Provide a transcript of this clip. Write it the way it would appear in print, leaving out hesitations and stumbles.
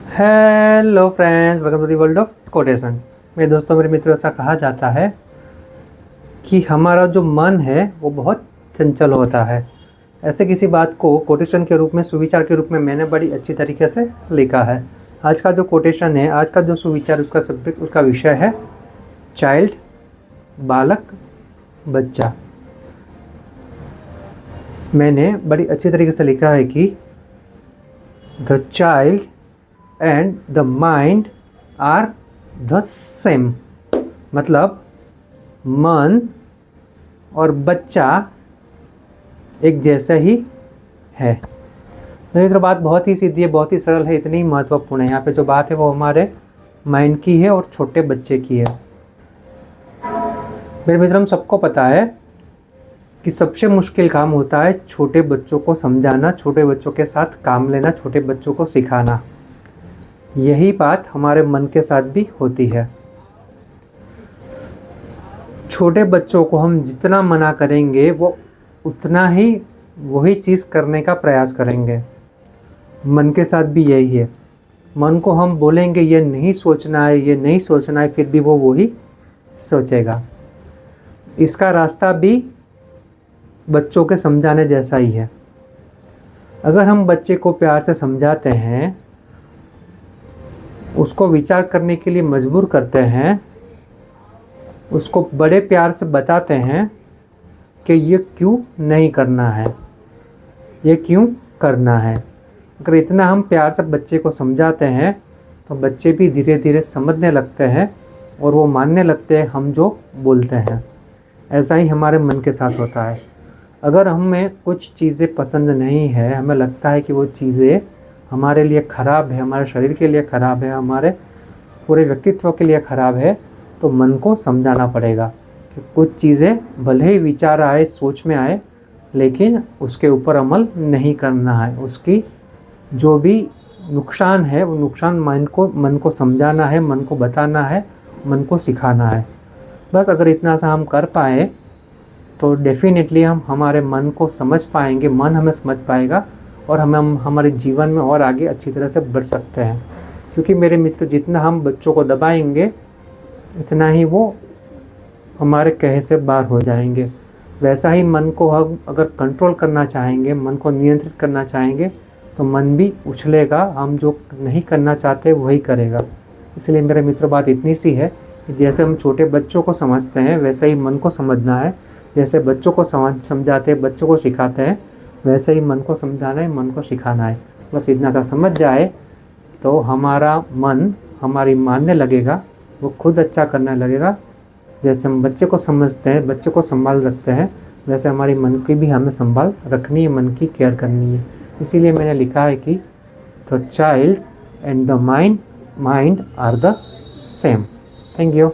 Hello friends, welcome to the world of quotation. मेरे दोस्तों, मेरे मित्रों, ऐसा कहा जाता है कि हमारा जो मन है वो बहुत चंचल होता है। ऐसे किसी बात को कोटेशन के रूप में, सुविचार के रूप में मैंने बड़ी अच्छी तरीके से लिखा है। आज का जो कोटेशन है, आज का जो सुविचार, उसका सब्जेक्ट, उसका विषय है चाइल्ड, बालक, बच्चा। मैंने बड़ी अच्छी तरीके से लिखा है कि the child and the mind are the same. मतलब मन और बच्चा एक जैसा ही है। मेरी मित्र, बात बहुत ही सीधी है, बहुत ही सरल है, इतनी महत्वपूर्ण है। यहाँ पे जो बात है वो हमारे माइंड की है और छोटे बच्चे की है। मेरे मित्र, हम सबको पता है कि सबसे मुश्किल काम होता है छोटे बच्चों को समझाना, छोटे बच्चों के साथ काम लेना, छोटे बच्चों को सिखाना। यही बात हमारे मन के साथ भी होती है। छोटे बच्चों को हम जितना मना करेंगे वो उतना ही वही चीज़ करने का प्रयास करेंगे। मन के साथ भी यही है। मन को हम बोलेंगे ये नहीं सोचना है, ये नहीं सोचना है, फिर भी वो वही सोचेगा। इसका रास्ता भी बच्चों के समझाने जैसा ही है। अगर हम बच्चे को प्यार से समझाते हैं, उसको विचार करने के लिए मजबूर करते हैं, उसको बड़े प्यार से बताते हैं कि ये क्यों नहीं करना है, ये क्यों करना है। अगर इतना हम प्यार से बच्चे को समझाते हैं तो बच्चे भी धीरे धीरे समझने लगते हैं और वो मानने लगते हैं हम जो बोलते हैं। ऐसा ही हमारे मन के साथ होता है। अगर हमें कुछ चीज़ें पसंद नहीं है, हमें लगता है कि वो चीज़ें हमारे लिए ख़राब है, हमारे शरीर के लिए ख़राब है, हमारे पूरे व्यक्तित्व के लिए ख़राब है, तो मन को समझाना पड़ेगा कि कुछ चीज़ें भले ही विचार आए, सोच में आए, लेकिन उसके ऊपर अमल नहीं करना है। उसकी जो भी नुकसान है वो नुकसान मन को समझाना है, मन को बताना है, मन को सिखाना है। बस अगर इतना सा हम कर पाए तो डेफिनेटली हम हमारे मन को समझ पाएंगे, मन हमें समझ पाएगा और हम हमारे जीवन में और आगे अच्छी तरह से बढ़ सकते हैं। क्योंकि मेरे मित्र, जितना हम बच्चों को दबाएंगे इतना ही वो हमारे कहे से बाहर हो जाएंगे। वैसा ही मन को हम अगर कंट्रोल करना चाहेंगे, मन को नियंत्रित करना चाहेंगे, तो मन भी उछलेगा, हम जो नहीं करना चाहते वही करेगा। इसलिए मेरे मित्र, बात इतनी सी है कि जैसे हम छोटे बच्चों को समझते हैं वैसे ही मन को समझना है। जैसे बच्चों को समझाते हैं, बच्चों को सिखाते हैं, वैसे ही मन को समझाना है, मन को सिखाना है। बस इतना सा समझ जाए तो हमारा मन हमारी मानने लगेगा, वो खुद अच्छा करने लगेगा। जैसे हम बच्चे को समझते हैं, बच्चे को संभाल रखते हैं, वैसे हमारी मन की भी हमें संभाल रखनी है, मन की केयर करनी है। इसीलिए मैंने लिखा है कि the child and the mind are the same. Thank you.